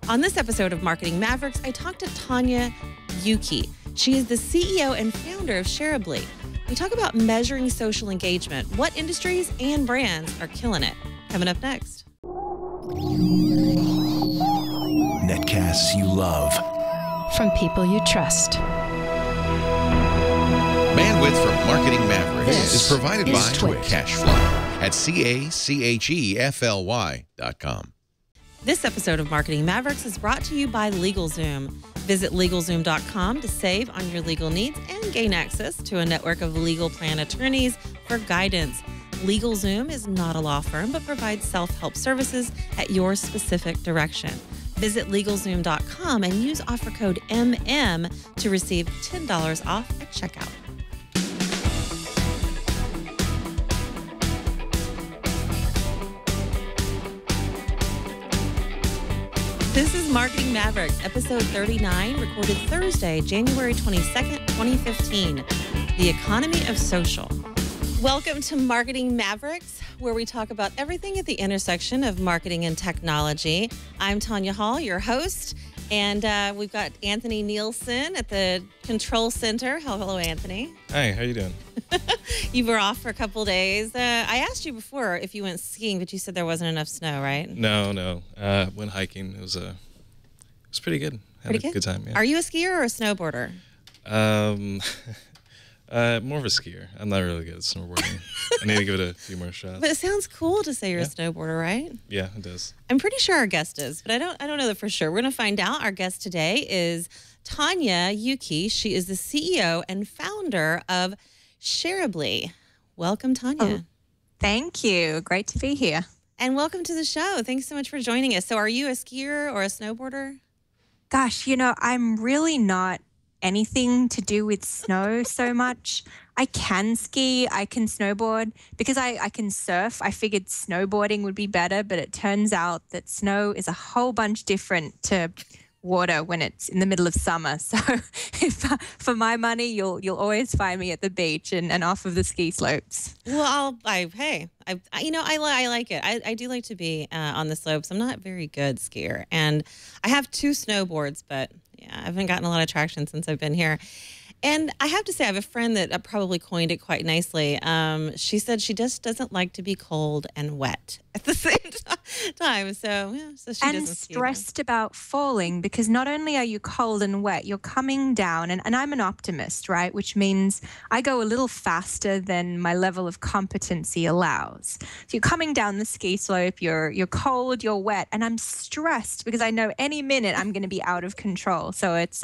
On this episode of Marketing Mavericks, I talked to Tonya Yuki. She is the CEO and founder of Shareably. We talk about measuring social engagement, what industries and brands are killing it. Coming up next. Netcasts you love. From people you trust. Bandwidth from Marketing Mavericks is provided by Twitch. Cashfly at CACHEFLY.com. This episode of Marketing Mavericks is brought to you by LegalZoom. Visit LegalZoom.com to save on your legal needs and gain access to a network of legal plan attorneys for guidance. LegalZoom is not a law firm, but provides self-help services at your specific direction. Visit LegalZoom.com and use offer code MM to receive $10 off at checkout. This is Marketing Mavericks, episode 39, recorded Thursday, January 22nd, 2015. The economy of social. Welcome to Marketing Mavericks, where we talk about everything at the intersection of marketing and technology. I'm Tonya Hall, your host, and we've got Anthony Nielsen at the Control Center. Hello, Anthony. Hi, how you doing? You were off for a couple days. I asked you before if you went skiing, but you said there wasn't enough snow, right? No. Went hiking. It was pretty good. Had a good time. Yeah. Are you a skier or a snowboarder? More of a skier. I'm not really good at snowboarding. I need to give it a few more shots. But it sounds cool to say you're a snowboarder, right? Yeah, it does. I'm pretty sure our guest is, but I don't know that for sure. We're going to find out. Our guest today is Tonya Yuki. She is the CEO and founder of Shareably. Welcome, Tonya. Oh, thank you. Great to be here. And welcome to the show. Thanks so much for joining us. So are you a skier or a snowboarder? Gosh, I'm really not anything to do with snow so much. I can ski, I can snowboard. Because I can surf, I figured snowboarding would be better, but it turns out that snow is a whole bunch different to water when it's in the middle of summer. So if for my money, you'll always find me at the beach and off of the ski slopes. Well, I like it. I do like to be on the slopes. I'm not a very good skier, and I have 2 snowboards, but yeah, I haven't gotten a lot of traction since I've been here. And I have to say, I have a friend that probably coined it quite nicely. She said she just doesn't like to be cold and wet at the same time. So she and doesn't stressed about falling, because not only are you cold and wet, you're coming down. And I'm an optimist, right? Which means I go a little faster than my level of competency allows. So you're coming down the ski slope, you're cold, you're wet, and I'm stressed because I know any minute I'm going to be out of control. So it's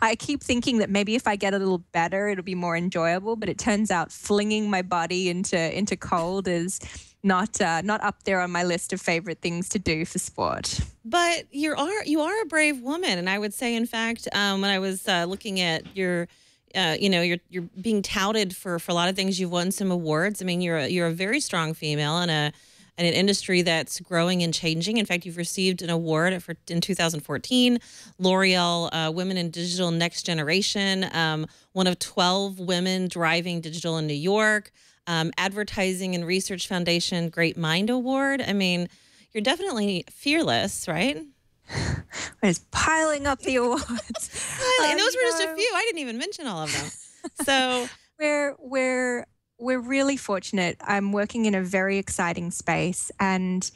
I keep thinking that maybe if I get a little better, it'll be more enjoyable. But it turns out flinging my body into cold is not up there on my list of favorite things to do for sport. But you are a brave woman, and I would say, in fact, when I was looking at your, you're being touted for a lot of things. You've won some awards. I mean, you're a very strong female in an industry that's growing and changing. In fact, you've received an award in 2014, L'Oreal Women in Digital Next Generation, one of 12 women driving digital in New York, Advertising and Research Foundation Great Mind Award. I mean, you're definitely fearless, right? We're just piling up the awards. And those were just a few. I didn't even mention all of them. So we're really fortunate. I'm working in a very exciting space, and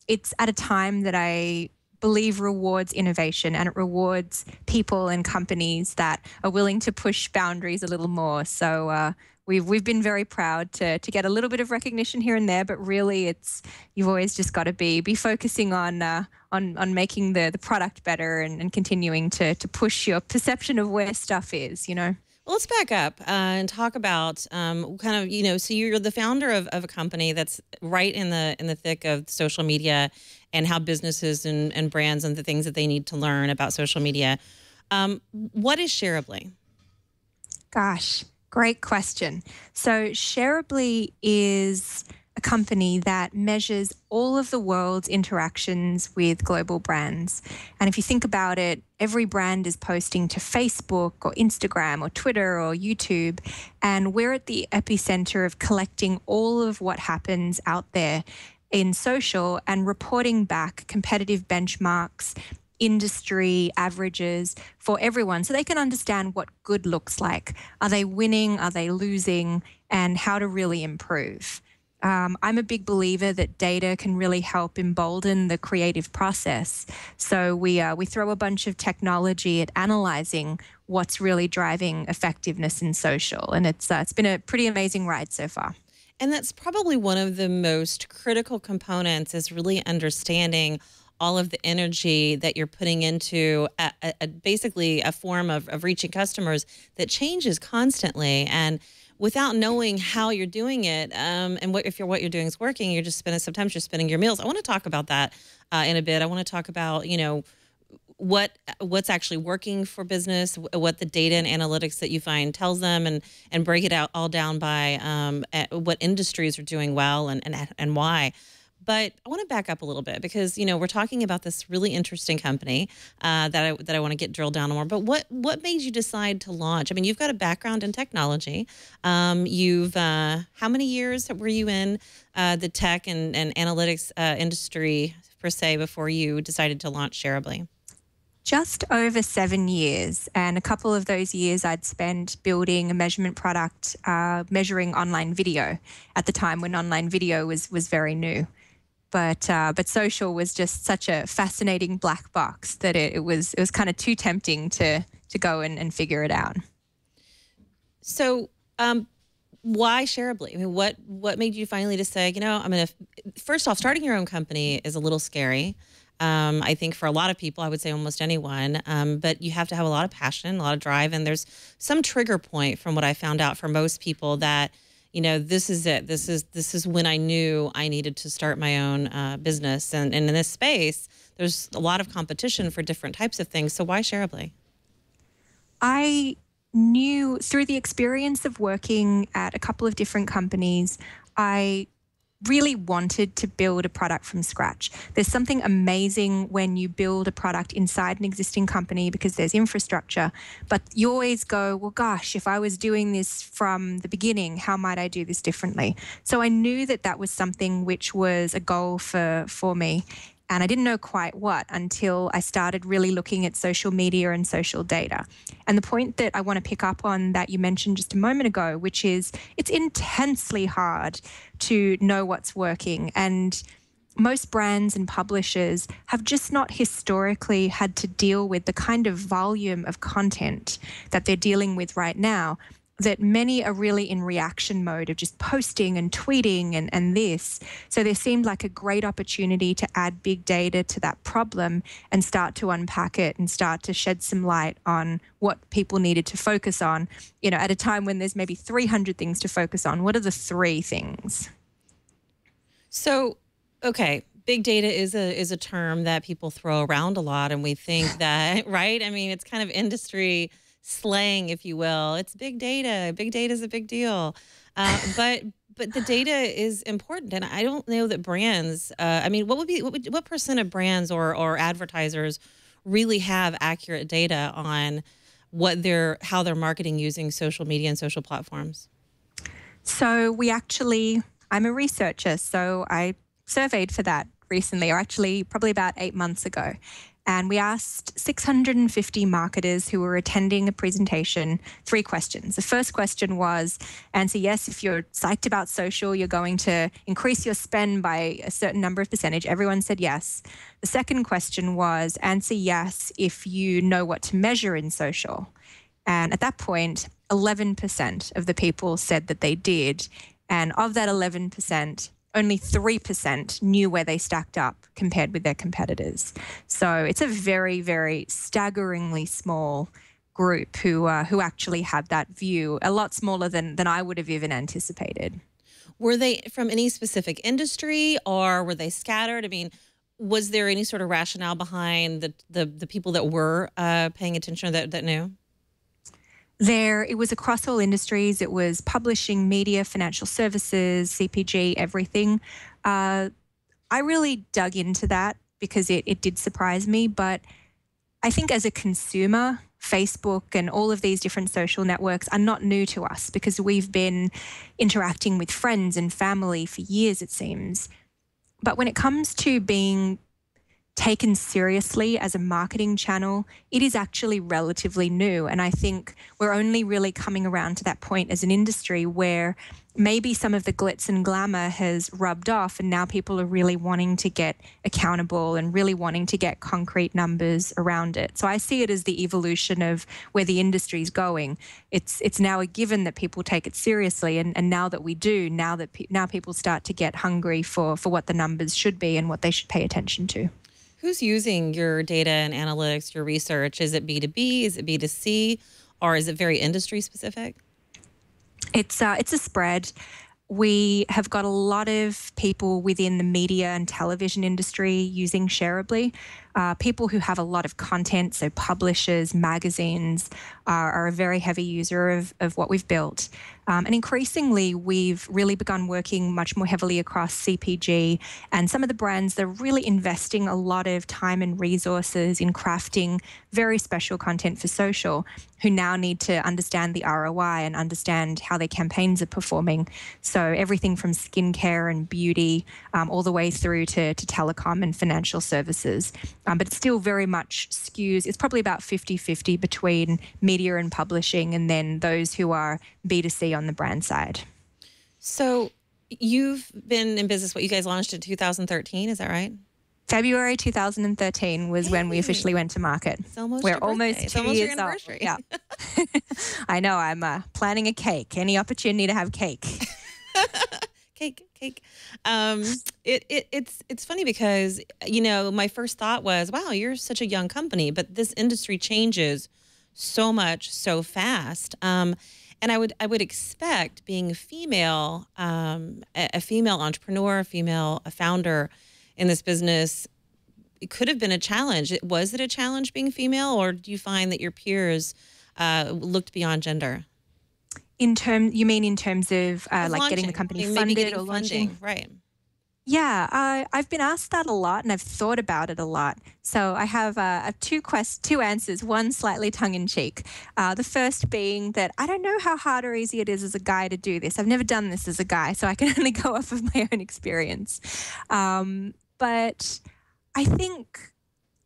it's at a time that I believe rewards innovation, and it rewards people and companies that are willing to push boundaries a little more. So we've been very proud to get a little bit of recognition here and there, but really you've always just got to be focusing on making the product better and continuing to push your perception of where stuff is, Well, let's back up and talk about so you're the founder of a company that's right in the thick of social media and how businesses and brands and the things that they need to learn about social media. What is Shareably? Gosh, great question. So Shareably is a company that measures all of the world's interactions with global brands. And if you think about it, every brand is posting to Facebook or Instagram or Twitter or YouTube, and we're at the epicenter of collecting all of what happens out there in social and reporting back competitive benchmarks, industry averages for everyone so they can understand what good looks like. Are they winning? Are they losing? And how to really improve. I'm a big believer that data can really help embolden the creative process. So we throw a bunch of technology at analyzing what's really driving effectiveness in social. And it's been a pretty amazing ride so far. And that's probably one of the most critical components, is really understanding all of the energy that you're putting into basically a form of reaching customers that changes constantly. And without knowing how you're doing it, and what you're doing is working, you're just sometimes you're spinning your meals. I want to talk about that in a bit. I want to talk about, what's actually working for business, what the data and analytics that you find tells them, and break it out all down by what industries are doing well and why. But I want to back up a little bit because, we're talking about this really interesting company that I want to get drilled down on more. But what made you decide to launch? I mean, you've got a background in technology. How many years were you in the tech and analytics industry, per se, before you decided to launch Shareably? Just over 7 years. And a couple of those years I'd spent building a measurement product, measuring online video at the time when online video was very new. But social was just such a fascinating black box that it was kind of too tempting to go and figure it out. So why Shareably? I mean, what made you finally just say, I'm going to, first off, starting your own company is a little scary. I think for a lot of people, I would say almost anyone, but you have to have a lot of passion, a lot of drive, and there's some trigger point from what I found out for most people that, this is it. This is when I knew I needed to start my own business. And in this space, there's a lot of competition for different types of things. So why Shareably? I knew through the experience of working at a couple of different companies, I really wanted to build a product from scratch. There's something amazing when you build a product inside an existing company because there's infrastructure, but you always go, well, gosh, if I was doing this from the beginning, how might I do this differently? So I knew that was something which was a goal for me. And I didn't know quite what until I started really looking at social media and social data. And the point that I want to pick up on that you mentioned just a moment ago, which is it's intensely hard to know what's working. And most brands and publishers have just not historically had to deal with the kind of volume of content that they're dealing with right now, that many are really in reaction mode of just posting and tweeting and this. So there seemed like a great opportunity to add big data to that problem and start to unpack it and start to shed some light on what people needed to focus on, at a time when there's maybe 300 things to focus on. What are the 3 things? So, okay, big data is a term that people throw around a lot, and we think that, right? I mean, it's kind of industry slang, if you will. It's big data. Big data is a big deal. But the data is important. And I don't know that brands, what percent of brands or advertisers really have accurate data on how they're marketing using social media and social platforms? So I'm a researcher, so I surveyed for that recently, or actually probably about 8 months ago. And we asked 650 marketers who were attending a presentation 3 questions. The first question was, answer yes if you're psyched about social, you're going to increase your spend by a certain number of percentage. Everyone said yes. The second question was, answer yes if you know what to measure in social. And at that point, 11% of the people said that they did. And of that 11%, only 3% knew where they stacked up compared with their competitors. So it's a very, very staggeringly small group who actually had that view, a lot smaller than I would have even anticipated. Were they from any specific industry, or were they scattered? I mean, was there any sort of rationale behind the people that were paying attention, that knew? It was across all industries. It was publishing, media, financial services, CPG, everything. I really dug into that because it did surprise me. But I think as a consumer, Facebook and all of these different social networks are not new to us because we've been interacting with friends and family for years, it seems. But when it comes to being taken seriously as a marketing channel, it is actually relatively new. And I think we're only really coming around to that point as an industry where maybe some of the glitz and glamour has rubbed off, and now people are really wanting to get accountable and really wanting to get concrete numbers around it. So I see it as the evolution of where the industry is going. It's now a given that people take it seriously, and now that we do, now people start to get hungry for what the numbers should be and what they should pay attention to. Who's using your data and analytics, your research? Is it B2B? Is it B2C? Or is it very industry specific? It's a spread. We have got a lot of people within the media and television industry using Shareably. People who have a lot of content, so publishers, magazines, are a very heavy user of what we've built. And increasingly, we've really begun working much more heavily across CPG, and some of the brands that are really investing a lot of time and resources in crafting very special content for social, who now need to understand the ROI and understand how their campaigns are performing. So everything from skincare and beauty all the way through to telecom and financial services. But it still very much skews. It's probably about 50-50 between media and publishing, and then those who are B2C on the brand side. So you've been in business, what you guys launched in 2013, is that right? February 2013 was when we officially went to market. It's almost We're your birthday. almost It's 2 almost your years old. anniversary. Yeah. I know. I'm planning a cake. Any opportunity to have cake. Cake. It's funny because, you know, my first thought was, wow, you're such a young company, but this industry changes so much so fast. And I would expect, being a female entrepreneur, a founder in this business, it could have been a challenge. Was it a challenge being female, or do you find that your peers looked beyond gender? You mean in terms of like launching, getting the company maybe funded getting or launching? funding, right? Yeah, I've been asked that a lot, and I've thought about it a lot. So I have two answers, one slightly tongue-in-cheek. The first being that I don't know how hard or easy it is as a guy to do this. I've never done this as a guy, so I can only go off of my own experience. But I think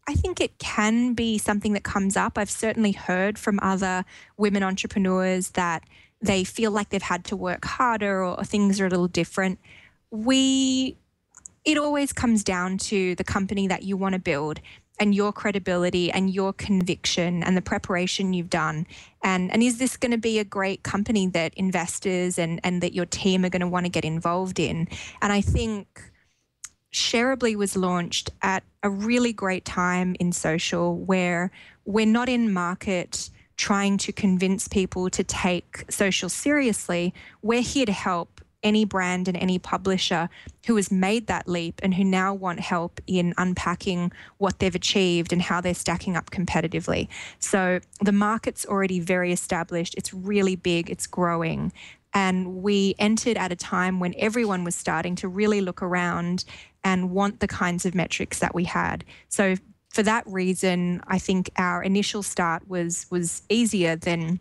it can be something that comes up. I've certainly heard from other women entrepreneurs that they feel like they've had to work harder, or things are a little different. It always comes down to the company that you want to build and your credibility and your conviction and the preparation you've done. And is this going to be a great company that investors and that your team are going to want to get involved in? And I think Shareably was launched at a really great time in social, where we're not in market trying to convince people to take social seriously. We're here to help any brand and any publisher who has made that leap and who now want help in unpacking what they've achieved and how they're stacking up competitively. So the market's already very established. It's really big. It's growing. And we entered at a time when everyone was starting to really look around and want the kinds of metrics that we had. So for that reason, I think our initial start was easier than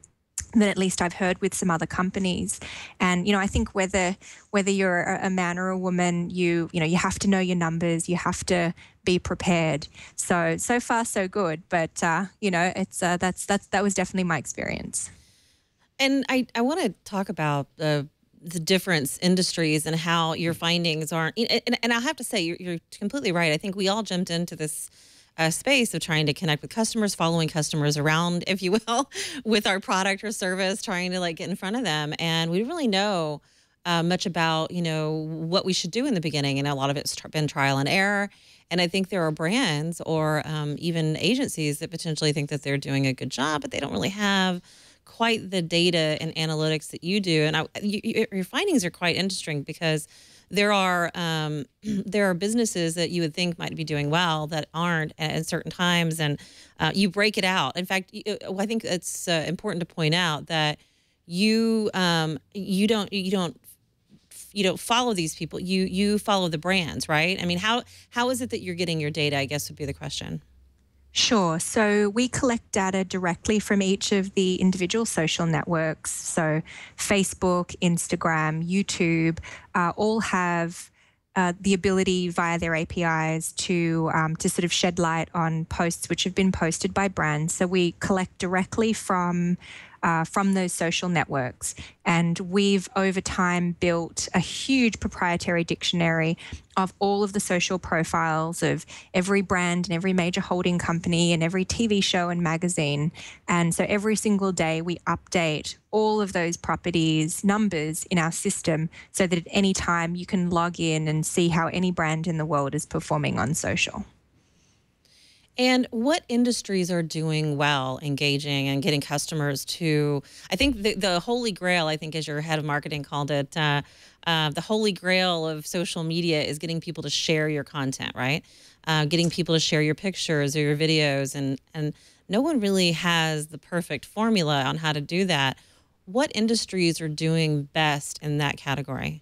at least I've heard with some other companies. And, you know, I think whether you're a man or a woman, you have to know your numbers, you have to be prepared. So far so good. But, it's that was definitely my experience. And I want to talk about the different industries and how your findings aren't, and I have to say, you're completely right. I think we all jumped into this space of trying to connect with customers, following customers around, if you will, with our product or service, trying to like get in front of them. And we didn't really know much about, what we should do in the beginning. And a lot of it's been trial and error. And I think there are brands or even agencies that potentially think that they're doing a good job, but they don't really have quite the data and analytics that you do. And your findings are quite interesting, because there are businesses that you would think might be doing well that aren't at certain times, and you break it out. In fact, I think it's important to point out that you don't follow these people. You follow the brands, right? I mean, how is it that you're getting your data, I guess would be the question. Sure. So we collect data directly from each of the individual social networks. So Facebook, Instagram, YouTube, all have the ability via their APIs to sort of shed light on posts which have been posted by brands. So we collect directly from those social networks. And we've over time built a huge proprietary dictionary of all of the social profiles of every brand and every major holding company and every TV show and magazine. And so every single day we update all of those properties numbers in our system so that at any time you can log in and see how any brand in the world is performing on social. And what industries are doing well, engaging and getting customers to, I think the holy grail, I think as your head of marketing called it, the holy grail of social media is getting people to share your content, right? Getting people to share your pictures or your videos. And no one really has the perfect formula on how to do that. What industries are doing best in that category?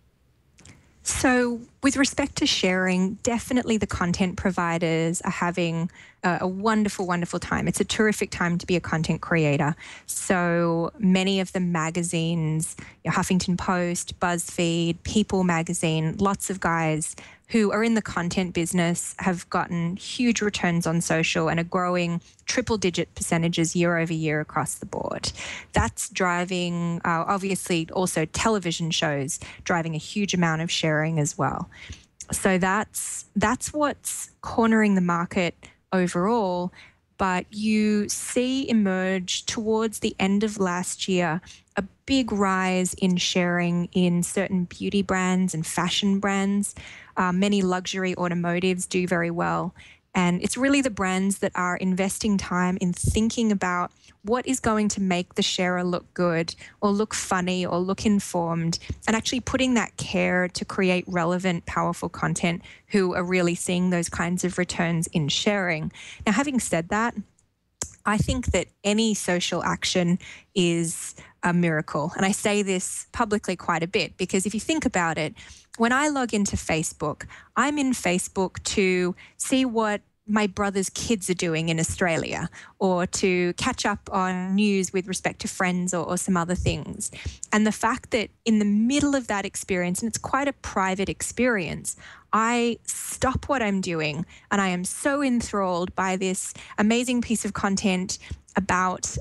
So with respect to sharing, definitely the content providers are having a wonderful, wonderful time. It's a terrific time to be a content creator. So many of the magazines, Huffington Post, BuzzFeed, People magazine, lots of guys who are in the content business have gotten huge returns on social and are growing triple-digit percentages year over year across the board. That's driving, obviously, also television shows driving a huge amount of sharing as well. So that's what's cornering the market overall. But you see emerge towards the end of last year a big rise in sharing in certain beauty brands and fashion brands. Many luxury automotives do very well. And it's really the brands that are investing time in thinking about what is going to make the sharer look good or look funny or look informed, and actually putting that care to create relevant, powerful content who are really seeing those kinds of returns in sharing. Now, having said that, I think that any social action is a miracle. And I say this publicly quite a bit because if you think about it, when I log into Facebook, I'm in Facebook to see what my brother's kids are doing in Australia or to catch up on news with respect to friends or some other things. And the fact that in the middle of that experience, and it's quite a private experience, I stop what I'm doing and I am so enthralled by this amazing piece of content about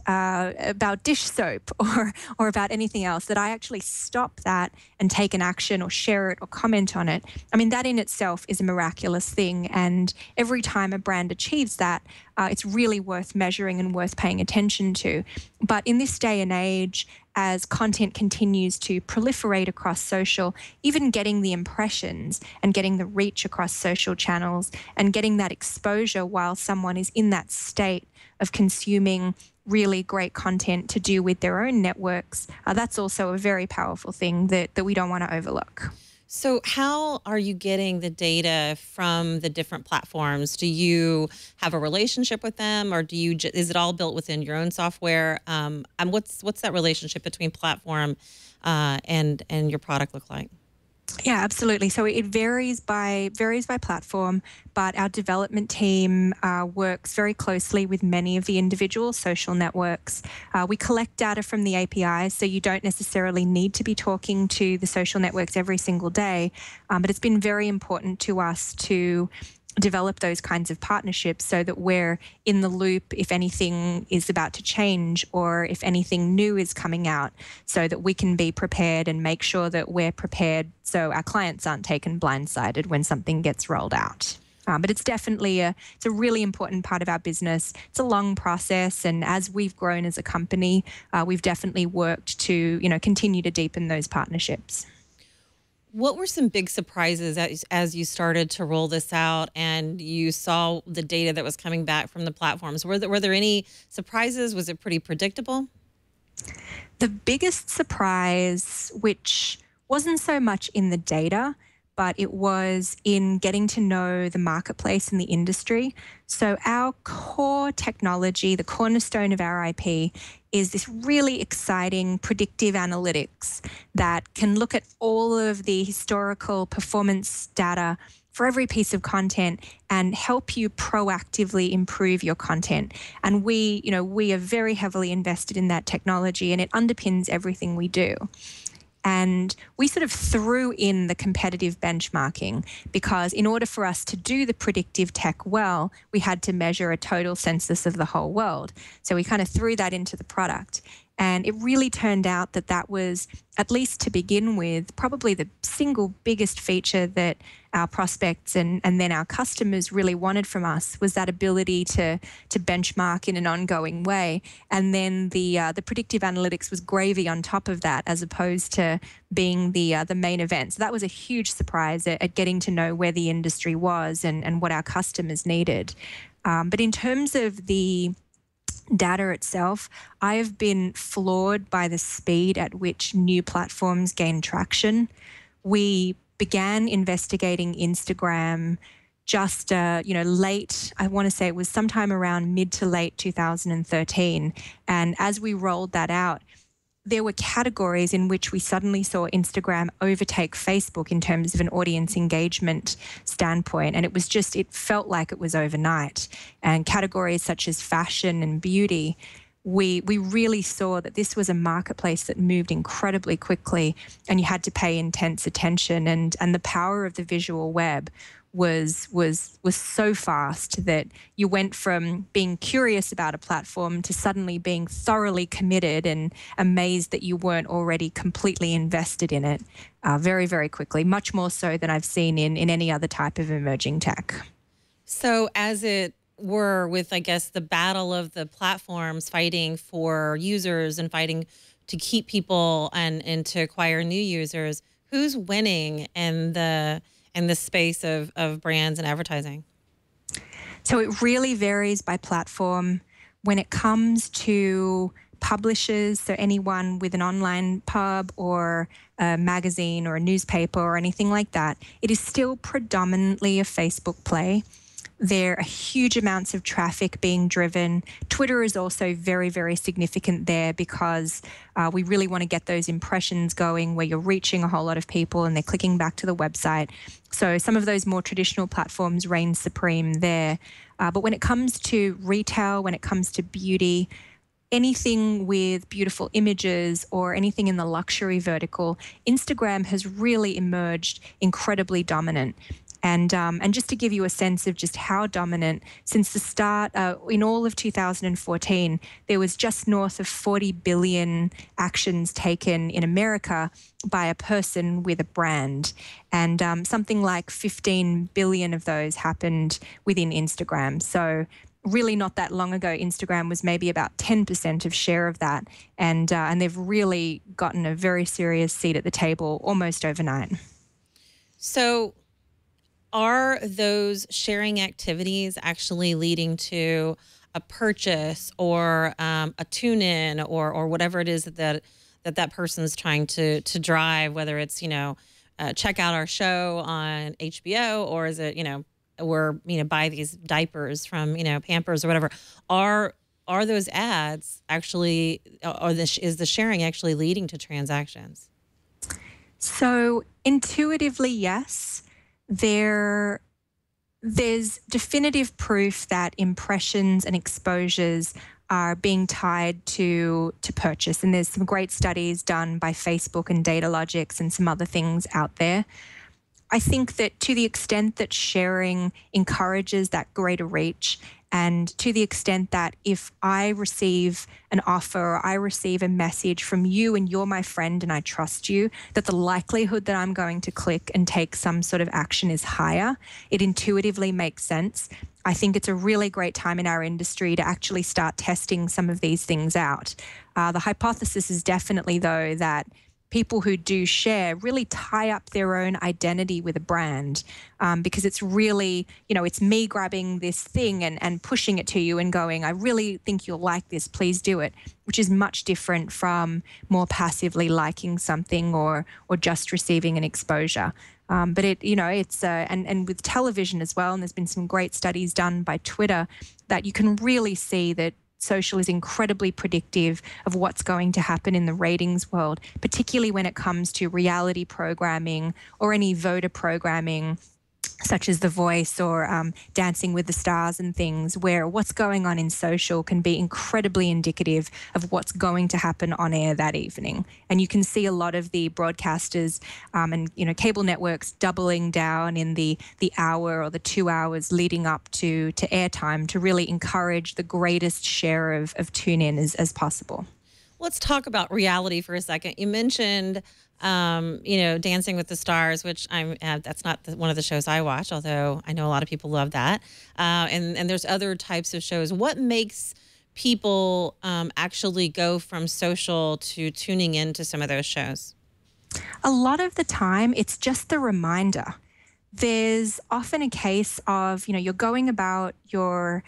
dish soap or about anything else that I actually stop that and take an action or share it or comment on it. I mean, that in itself is a miraculous thing. And every time a brand achieves that, it's really worth measuring and worth paying attention to. But in this day and age, as content continues to proliferate across social, even getting the impressions and getting the reach across social channels and getting that exposure while someone is in that state of consuming really great content to do with their own networks, that's also a very powerful thing that we don't want to overlook. So how are you getting the data from the different platforms? Do you have a relationship with them, or is it all built within your own software? And what's that relationship between platform and your product look like? Yeah, absolutely. So it varies by platform, but our development team works very closely with many of the individual social networks. We collect data from the APIs, so you don't necessarily need to be talking to the social networks every single day, but it's been very important to us to develop those kinds of partnerships so that we're in the loop if anything is about to change or if anything new is coming out, so that we can be prepared and make sure that we're prepared so our clients aren't taken blindsided when something gets rolled out. But it's definitely it's a really important part of our business. It's a long process, and as we've grown as a company, we've definitely worked to continue to deepen those partnerships. What were some big surprises as you started to roll this out and you saw the data that was coming back from the platforms? Were there any surprises? Was it pretty predictable? The biggest surprise, which wasn't so much in the data, but it was in getting to know the marketplace and the industry. So our core technology, the cornerstone of our IP, is this really exciting predictive analytics that can look at all of the historical performance data for every piece of content and help you proactively improve your content. And we are very heavily invested in that technology, and it underpins everything we do. And we sort of threw in the competitive benchmarking because in order for us to do the predictive tech well, we had to measure a total census of the whole world. So we kind of threw that into the product. And it really turned out that that was, at least to begin with, probably the single biggest feature that our prospects and then our customers really wanted from us was that ability to benchmark in an ongoing way. And then the predictive analytics was gravy on top of that, as opposed to being the main event. So that was a huge surprise at getting to know where the industry was and what our customers needed. But in terms of the data itself, I have been floored by the speed at which new platforms gain traction. We began investigating Instagram just, late, I want to say it was sometime around mid to late 2013. And as we rolled that out, there were categories in which we suddenly saw Instagram overtake Facebook in terms of an audience engagement standpoint. And it felt like it was overnight. And categories such as fashion and beauty, we really saw that this was a marketplace that moved incredibly quickly and you had to pay intense attention. And the power of the visual web was so fast that you went from being curious about a platform to suddenly being thoroughly committed and amazed that you weren't already completely invested in it very, very quickly, much more so than I've seen in any other type of emerging tech. So as it were with, I guess, the battle of the platforms fighting for users and fighting to keep people and to acquire new users, who's winning in the space of brands and advertising? So it really varies by platform. When it comes to publishers, so anyone with an online pub or a magazine or a newspaper or anything like that, it is still predominantly a Facebook play. There are huge amounts of traffic being driven. Twitter is also very, very significant there because we really want to get those impressions going where you're reaching a whole lot of people and they're clicking back to the website. So some of those more traditional platforms reign supreme there. But when it comes to retail, when it comes to beauty, anything with beautiful images or anything in the luxury vertical, Instagram has really emerged incredibly dominant. And just to give you a sense of just how dominant, since the start, in all of 2014, there was just north of 40 billion actions taken in America by a person with a brand. And something like 15 billion of those happened within Instagram. So really not that long ago, Instagram was maybe about 10% of share of that. And they've really gotten a very serious seat at the table almost overnight. So are those sharing activities actually leading to a purchase or a tune-in or whatever it is that person's trying to drive, whether it's, check out our show on HBO, or is it, or, buy these diapers from, Pampers or whatever. Are those ads actually, is the sharing actually leading to transactions? So intuitively, yes. There's definitive proof that impressions and exposures are being tied to purchase. And there's some great studies done by Facebook and Datalogix and some other things out there. I think that to the extent that sharing encourages that greater reach, and to the extent that if I receive an offer or I receive a message from you and you're my friend and I trust you, that the likelihood that I'm going to click and take some sort of action is higher. It intuitively makes sense. I think it's a really great time in our industry to actually start testing some of these things out. The hypothesis is definitely, though, that people who do share really tie up their own identity with a brand because it's really, it's me grabbing this thing and pushing it to you and going, I really think you'll like this, please do it, which is much different from more passively liking something or just receiving an exposure. But it's and with television as well, and there's been some great studies done by Twitter that you can really see that social is incredibly predictive of what's going to happen in the ratings world, particularly when it comes to reality programming or any voter programming. such as The Voice or Dancing with the Stars and things, where what's going on in social can be incredibly indicative of what's going to happen on air that evening. And you can see a lot of the broadcasters and cable networks doubling down in the hour or the 2 hours leading up to airtime to really encourage the greatest share of tune-in as possible. Let's talk about reality for a second. You mentioned Dancing with the Stars, which that's not one of the shows I watch, although I know a lot of people love that. And there's other types of shows. What makes people actually go from social to tuning into some of those shows? A lot of the time, it's just the reminder. There's often a case of, you're going about your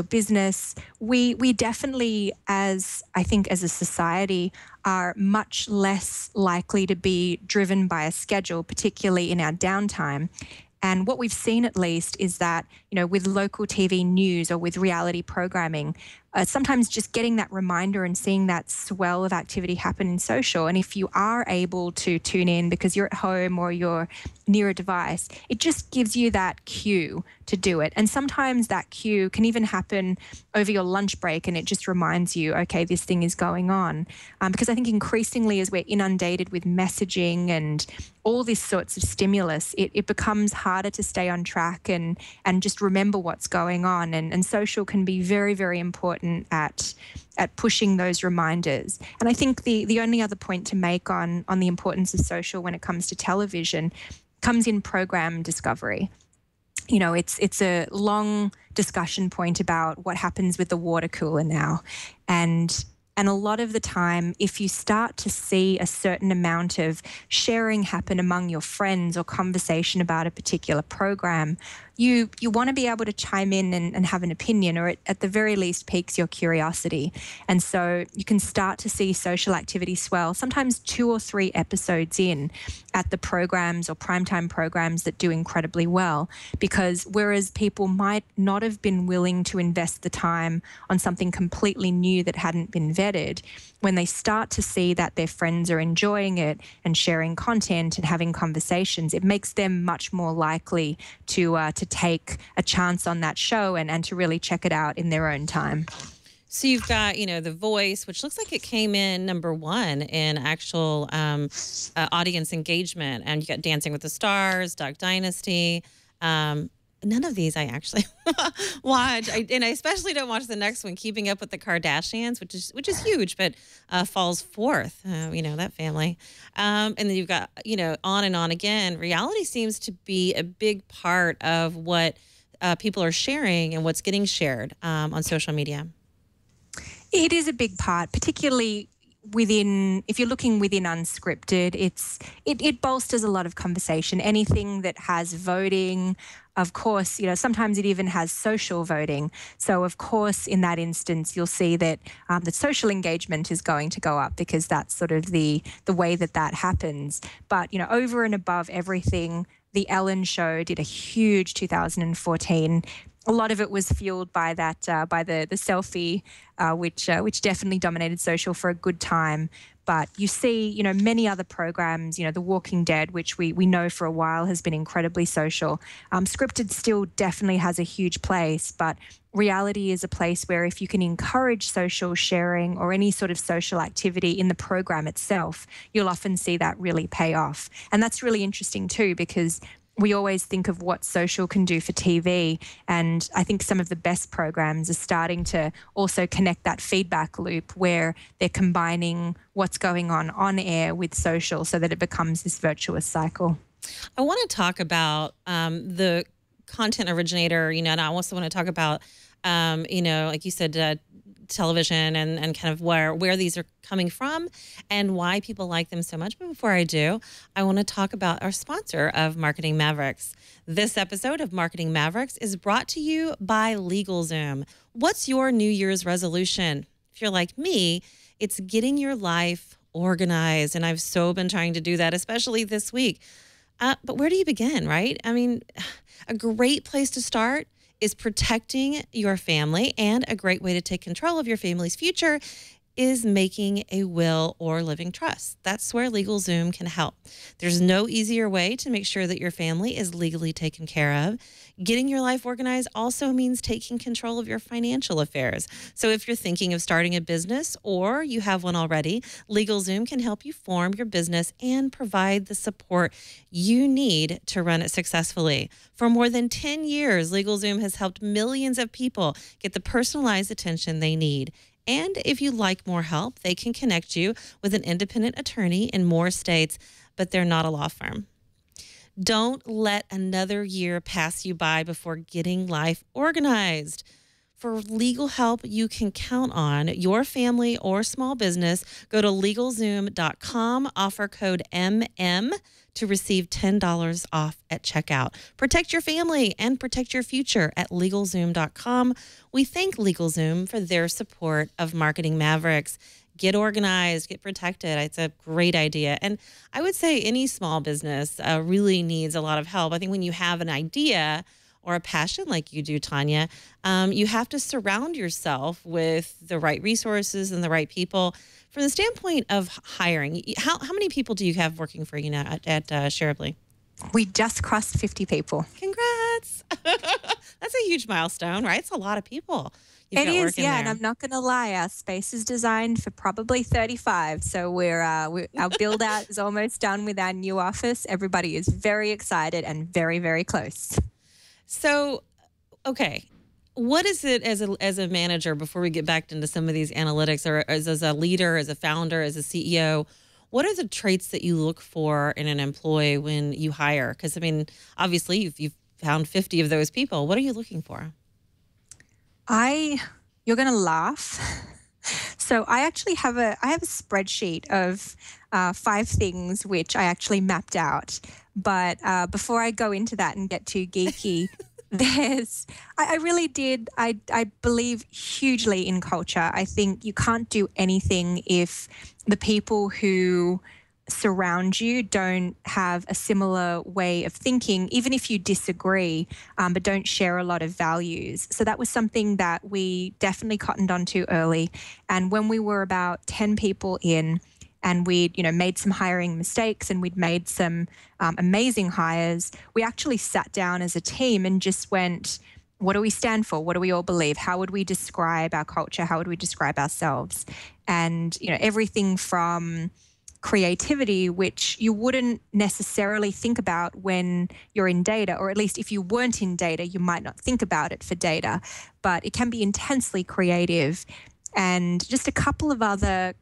business. We definitely, as a society, are much less likely to be driven by a schedule, particularly in our downtime. And what we've seen, at least, is that, with local TV news or with reality programming, sometimes just getting that reminder and seeing that swell of activity happen in social. And if you are able to tune in because you're at home or you're near a device, it just gives you that cue to do it. And sometimes that cue can even happen over your lunch break, and it just reminds you, okay, this thing is going on. Because I think increasingly, as we're inundated with messaging and all these sorts of stimulus, it becomes harder to stay on track and just remember what's going on. And social can be very, very important at pushing those reminders. And I think the only other point to make on the importance of social when it comes to television comes in program discovery. It's a long discussion point about what happens with the water cooler now. And a lot of the time, if you start to see a certain amount of sharing happen among your friends or conversation about a particular program, you want to be able to chime in and have an opinion, or it, at the very least, piques your curiosity. And so you can start to see social activity swell, sometimes 2 or 3 episodes in at the programs or primetime programs that do incredibly well. Because whereas people might not have been willing to invest the time on something completely new that hadn't been vetted, when they start to see that their friends are enjoying it and sharing content and having conversations, it makes them much more likely to take a chance on that show and to really check it out in their own time. So you've got, The Voice, which looks like it came in #1 in actual audience engagement. And you got Dancing with the Stars, Duck Dynasty. None of these I actually watch. I especially don't watch the next one, Keeping Up with the Kardashians, which is huge, but falls fourth, that family. And then you've got, on and on again. Reality seems to be a big part of what people are sharing and what's getting shared on social media. It is a big part, particularly if you're looking within unscripted. It bolsters a lot of conversation. Anything that has voting, of course, sometimes it even has social voting. So of course, in that instance, you'll see that the social engagement is going to go up because that's sort of the way that happens. But, over and above everything, The Ellen Show did a huge 2014. A lot of it was fueled by by the selfie, which definitely dominated social for a good time. But you see, many other programs, The Walking Dead, which we know for a while has been incredibly social. Scripted still definitely has a huge place, but reality is a place where if you can encourage social sharing or any sort of social activity in the program itself, you'll often see that really pay off. And that's really interesting too, because we always think of what social can do for TV, and I think some of the best programs are starting to also connect that feedback loop where they're combining what's going on air with social so that it becomes this virtuous cycle. I want to talk about the content originator, and I also want to talk about, like you said, television and kind of where these are coming from and why people like them so much. But before I do, I want to talk about our sponsor of Marketing Mavericks. This episode of Marketing Mavericks is brought to you by LegalZoom. What's your New Year's resolution? If you're like me, it's getting your life organized. And I've so been trying to do that, especially this week. But where do you begin, right? I mean, a great place to start is protecting your family, and a great way to take control of your family's future is making a will or living trust. That's where LegalZoom can help. There's no easier way to make sure that your family is legally taken care of. Getting your life organized also means taking control of your financial affairs. So if you're thinking of starting a business or you have one already, LegalZoom can help you form your business and provide the support you need to run it successfully. For more than 10 years, LegalZoom has helped millions of people get the personalized attention they need. And if you'd like more help, they can connect you with an independent attorney in more states, but they're not a law firm. Don't let another year pass you by before getting life organized. For legal help you can count on, your family or small business, go to LegalZoom.com, offer code MM to receive $10 off at checkout. Protect your family and protect your future at LegalZoom.com. We thank LegalZoom for their support of Marketing Mavericks. Get organized, get protected. It's a great idea. And I would say any small business really needs a lot of help. I think when you have an idea or a passion like you do, Tanya, you have to surround yourself with the right resources and the right people. From the standpoint of hiring, how many people do you have working for you now at Sharably? We just crossed 50 people. Congrats. That's a huge milestone, right? It's a lot of people. It is, yeah, and I'm not going to lie. Our space is designed for probably 35. So our build out is almost done with our new office. Everybody is very excited and very, very close. So, okay, what is it as a manager, before we get back into some of these analytics, or as a leader, as a founder, as a CEO, what are the traits that you look for in an employee when you hire? Because, I mean, obviously you've found 50 of those people. What are you looking for? You're going to laugh. So I actually have a spreadsheet of 5 things which I actually mapped out. But before I go into that and get too geeky, I really did. I believe hugely in culture. I think you can't do anything if the people who surround you don't have a similar way of thinking, even if you disagree, but don't share a lot of values. So that was something that we definitely cottoned onto early. And when we were about 10 people in, and we'd made some hiring mistakes and we'd made some amazing hires, we actually sat down as a team and just went, what do we stand for? What do we all believe? How would we describe our culture? How would we describe ourselves? And everything from creativity, which you wouldn't necessarily think about when you're in data, or at least if you weren't in data, you might not think about it for data, but it can be intensely creative. And just a couple of other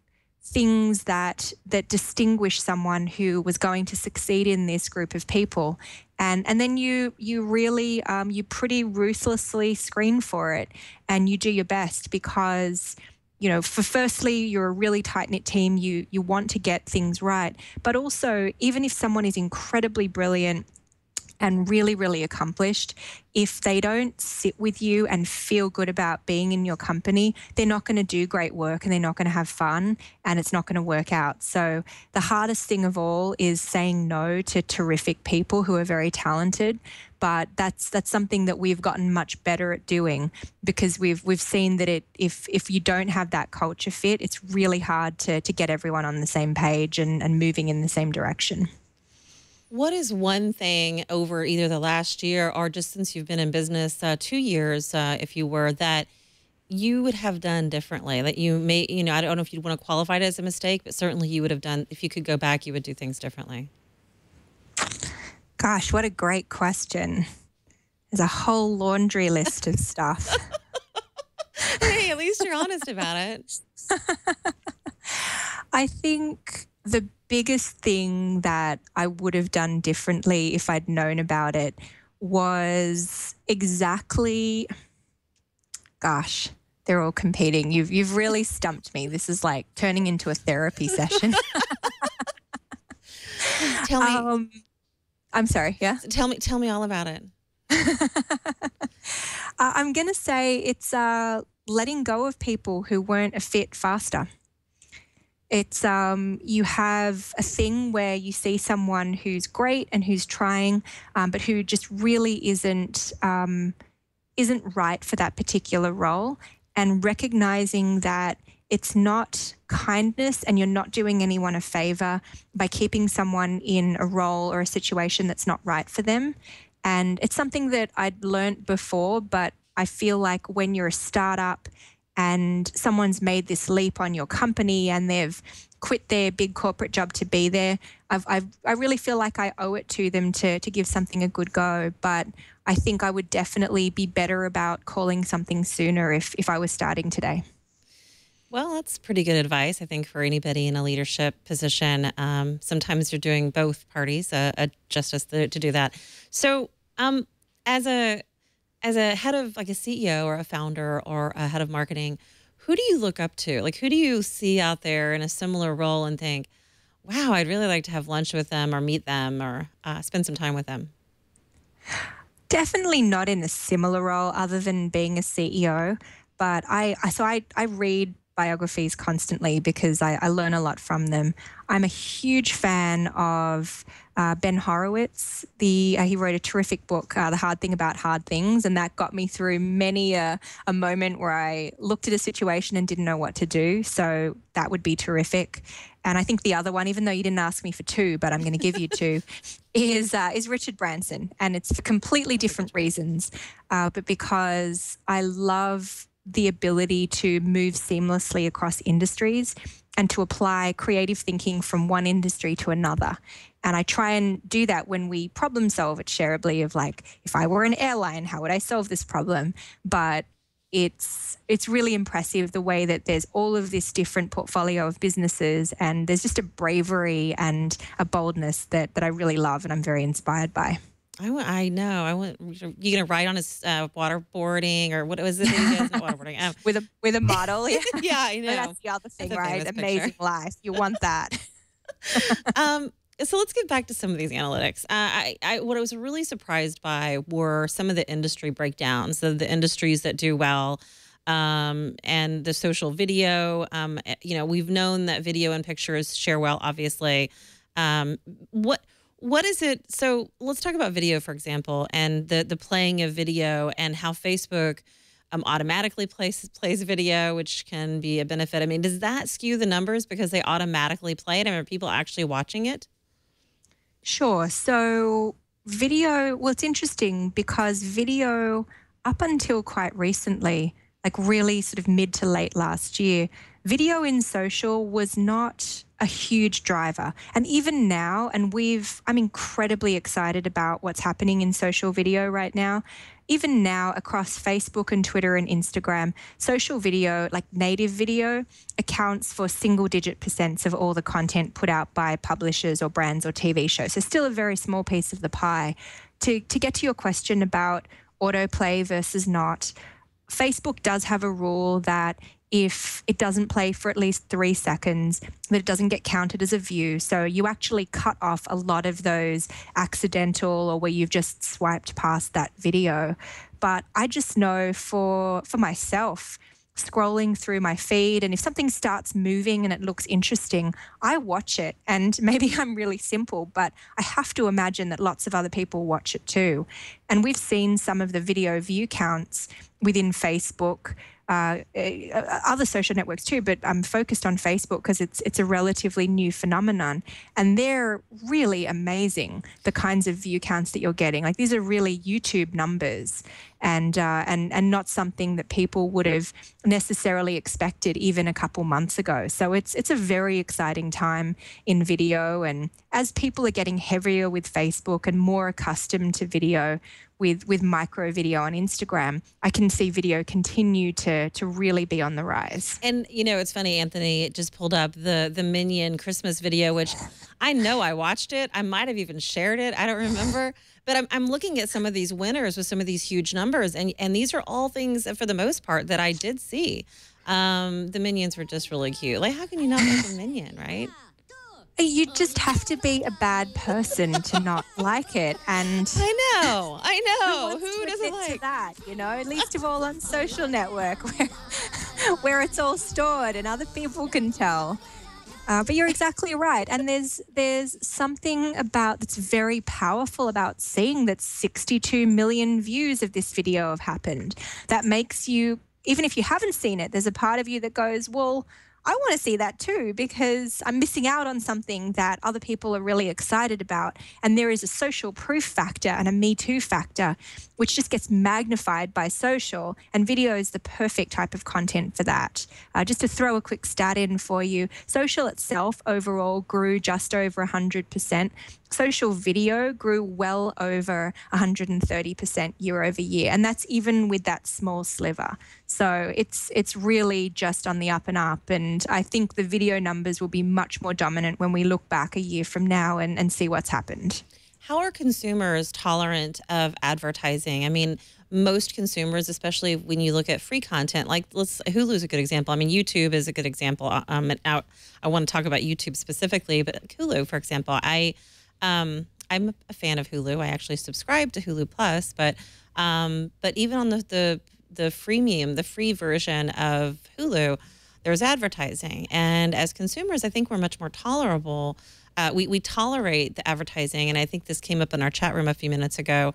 things that distinguish someone who was going to succeed in this group of people. And then you really, you pretty ruthlessly screen for it, and you do your best because for firstly, you're a really tight-knit team. You want to get things right. But also, even if someone is incredibly brilliant and really, really accomplished, if they don't sit with you and feel good about being in your company, they're not going to do great work and they're not going to have fun, and it's not going to work out. So the hardest thing of all is saying no to terrific people who are very talented. But that's something that we've gotten much better at doing, because we've seen that if you don't have that culture fit, it's really hard to get everyone on the same page and moving in the same direction. What is one thing over either the last year or just since you've been in business 2 years, if you were, that you would have done differently, that you may, I don't know if you'd want to qualify it as a mistake, but certainly you would have done, if you could go back, you would do things differently? Gosh, what a great question. There's a whole laundry list of stuff. Hey, at least you're honest about it. I think the biggest thing that I would have done differently if I'd known about it was exactly, gosh, they're all competing. You've really stumped me. This is like turning into a therapy session. Tell me. I'm sorry, yeah? Tell me all about it. I'm going to say it's letting go of people who weren't a fit faster. It's you have a thing where you see someone who's great and who's trying, but who just really isn't right for that particular role, and recognizing that it's not kindness, and you're not doing anyone a favor by keeping someone in a role or a situation that's not right for them. And it's something that I'd learned before, but I feel like when you're a startup and someone's made this leap on your company and they've quit their big corporate job to be there, I really feel like I owe it to them to give something a good go. But I think I would definitely be better about calling something sooner if I was starting today. Well, that's pretty good advice, I think, for anybody in a leadership position. Sometimes you're doing both parties justice to do that. So as a head of like a CEO or a founder or a head of marketing, who do you look up to? Like, who do you see out there in a similar role and think, wow, I'd really like to have lunch with them or meet them or spend some time with them? Definitely not in a similar role other than being a CEO. But I read biographies constantly because I learn a lot from them. I'm a huge fan of Ben Horowitz. He wrote a terrific book, The Hard Thing About Hard Things, and that got me through many a moment where I looked at a situation and didn't know what to do. So that would be terrific. And I think the other one, even though you didn't ask me for two, but I'm going to give you two, is Richard Branson. And it's for completely different reasons, but because I love the ability to move seamlessly across industries and to apply creative thinking from one industry to another. And I try and do that when we problem solve at Shareably of like, if I were an airline, how would I solve this problem? But it's really impressive the way that there's all of this different portfolio of businesses, and there's just a bravery and a boldness that I really love and I'm very inspired by. I know. You gonna ride on his waterboarding or what was it? That he does? Not waterboarding. With a model, yeah. Yeah, I know. That's the other thing, right? Amazing life. You want that. So let's get back to some of these analytics. What I was really surprised by were some of the industry breakdowns, the industries that do well, and the social video. We've known that video and pictures share well, obviously. What is it? So let's talk about video, for example, and the playing of video and how Facebook automatically plays video, which can be a benefit. I mean, does that skew the numbers because they automatically play it? I mean, are people actually watching it? Sure. So video, well, it's interesting because video up until quite recently, like really sort of mid to late last year, video in social was not a huge driver. And even now, and I'm incredibly excited about what's happening in social video right now. Even now, across Facebook and Twitter and Instagram, social video, like native video, accounts for single-digit % of all the content put out by publishers or brands or TV shows. So still a very small piece of the pie. To get to your question about autoplay versus not, Facebook does have a rule that if it doesn't play for at least 3 seconds, that it doesn't get counted as a view. So you actually cut off a lot of those accidental or where you've just swiped past that video. But I just know for myself, scrolling through my feed, and if something starts moving and it looks interesting, I watch it. And maybe I'm really simple, but I have to imagine that lots of other people watch it too. And we've seen some of the video view counts within Facebook, other social networks too, but I'm focused on Facebook because it's a relatively new phenomenon, and they're really amazing, the kinds of view counts that you're getting. Like, these are really YouTube numbers, and not something that people would have necessarily expected even a couple months ago. So it's a very exciting time in video, and as people are getting heavier with Facebook and more accustomed to video with micro video on Instagram, I can see video continue to really be on the rise. And, it's funny, Anthony just pulled up the Minion Christmas video, which I know I watched it. I might have even shared it. I don't remember. But I'm looking at some of these winners with some of these huge numbers. And these are all things, for the most part, that I did see. The Minions were just really cute. Like, how can you not like a Minion, right? You just have to be a bad person to not like it. And I know. Who doesn't like that? Least of all on social network where it's all stored and other people can tell. But you're exactly right. And there's something that's very powerful about seeing that 62 million views of this video have happened. That makes you even if you haven't seen it, there's a part of you that goes, well, I want to see that too, because I'm missing out on something that other people are really excited about. And there is a social proof factor and a Me Too factor, which just gets magnified by social. And video is the perfect type of content for that. Just to throw a quick stat in for you, social itself overall grew just over 100%. Social video grew well over 130% year over year. And that's even with that small sliver. So it's really just on the up and up. And I think the video numbers will be much more dominant when we look back a year from now and see what's happened. How are consumers tolerant of advertising? I mean, most consumers, especially when you look at free content, like Hulu's a good example. I mean, YouTube is a good example. And I want to talk about YouTube specifically, but Hulu, for example, I'm a fan of Hulu. I actually subscribe to Hulu Plus, but even on the freemium, the free version of Hulu, there's advertising. And as consumers, I think we're much more tolerable. We tolerate the advertising, and I think this came up in our chat room a few minutes ago.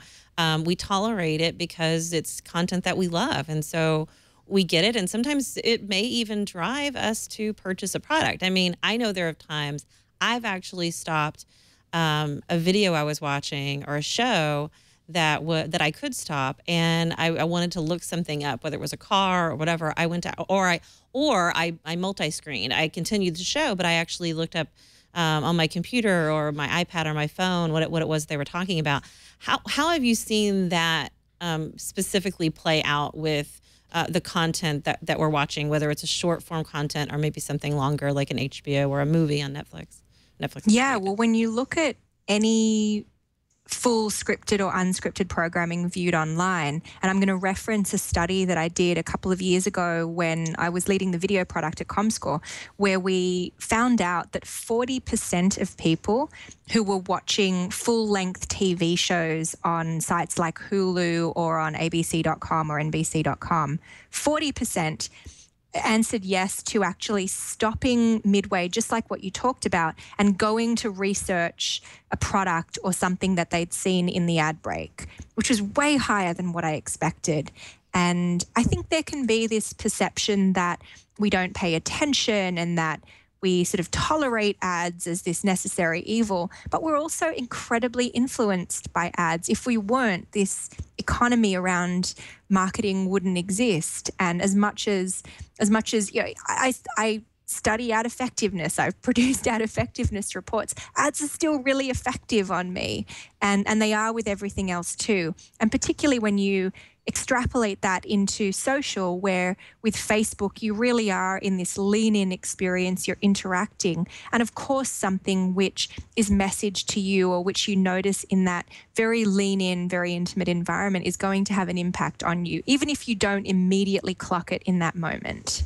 We tolerate it because it's content that we love, and so we get it, and sometimes it may even drive us to purchase a product. I mean, I know there are times I've actually stopped a video I was watching or a show that I could stop, and I wanted to look something up, whether it was a car or whatever. I went to, or I multi-screened. I continued the show, but I actually looked up on my computer or my iPad or my phone what it was they were talking about. How have you seen that specifically play out with the content that we're watching, whether it's a short form content or maybe something longer like an HBO or a movie on Netflix? Yeah, well, when you look at any full scripted or unscripted programming viewed online, and I'm going to reference a study that I did a couple of years ago when I was leading the video product at Comscore, where we found out that 40% of people who were watching full-length TV shows on sites like Hulu or on abc.com or nbc.com, 40% answered yes to actually stopping midway, just like what you talked about, and going to research a product or something that they'd seen in the ad break, which was way higher than what I expected. And I think there can be this perception that we don't pay attention and that we sort of tolerate ads as this necessary evil, but we're also incredibly influenced by ads. If we weren't, this economy around marketing wouldn't exist. And as much as you know, I study ad effectiveness, I've produced ad effectiveness reports. Ads are still really effective on me, and they are with everything else too. And particularly when you extrapolate that into social, where with Facebook, you really are in this lean-in experience, you're interacting. And of course, something which is messaged to you or which you notice in that very lean-in, very intimate environment is going to have an impact on you, even if you don't immediately clock it in that moment.